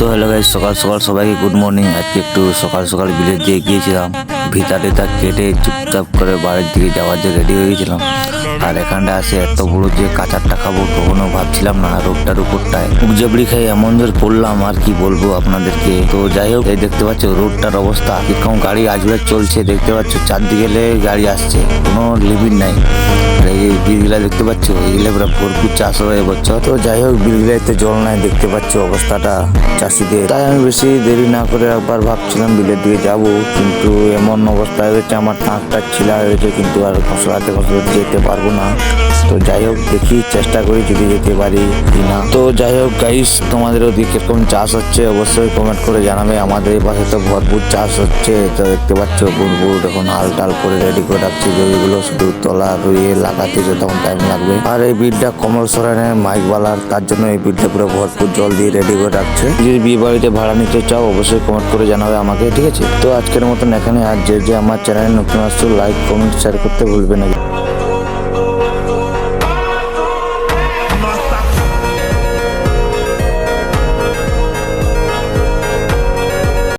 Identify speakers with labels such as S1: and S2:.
S1: তো hello guys, সকাল সকাল সবাইকে গুড মর্নিং। আজকে একটু সকাল সকাল বিলের দিয়ে গিয়েছিলাম, ভিতা টিতা কেটে চুপচাপ করে বাড়ির দিকে যাওয়ার যে রেডি হয়ে গেছিলাম। আর এখানটা আসে এত বড় যে কাঁচারটা খাবো কখনো ভাবছিলাম না। রোগটার উপরটায় মুখ জাবড়ি খাই এমন জোর পড়লাম, আর কি বলবো আপনাদেরকে। তো যাই হোক, এই দেখতে পাচ্ছ রোডটার অবস্থা কিরকম, গাড়ি আজবে চলছে দেখতে পাচ্ছ, চারদিকে গাড়ি আসছে, কোনো লিমিট নাই। আর এই বিলগুলা দেখতে পাচ্ছ, এগুলো পুরো ভরপুর চাষ হয়ে বছর। তো যাই হোক, বিলগুলাতে জল নাই দেখতে পাচ্ছ অবস্থাটা চাষিদের। তাই আমি বেশি দেরি না করে একবার ভাবছিলাম বিলের দিকে যাব, কিন্তু এমন অবস্থা হয়েছে আমার টাঁকটা ছিলা হয়েছে, কিন্তু আর খসড়াতে যেতে পারবো না। তো যাই হোক, দেখি চেষ্টা করি যদি যেতে পারি কিনা। তো যাই হোক গাইস, তোমাদের ওদিকে কিরকম চাষ হচ্ছে অবশ্যই কমেন্ট করে জানাবে। আমাদের এই পাশে তো ভরপুর চাষ হচ্ছে। তো দেখতে পাচ্ছ বুড়বুড় এখন হাল টাল করে রেডি করে রাখছে জমিগুলো, শুধু তলা রুইয়ে লাগাতে যতক্ষণ টাইম লাগবে। আর এই বিলটা কমল সরেনের মাইকওয়ালার, তার জন্য এই বিলটা পুরো ভরপুর জল দিয়ে রেডি করে রাখছে। যদি বিয়ে বাড়িতে ভাড়া নিতে চাও অবশ্যই কমেন্ট করে জানাবে আমাকে, ঠিক আছে? তো আজকের মতন এখানে। আর যে আমার চ্যানেলে নতুন আসছো লাইক কমেন্ট শেয়ার করতে ভুলবে না।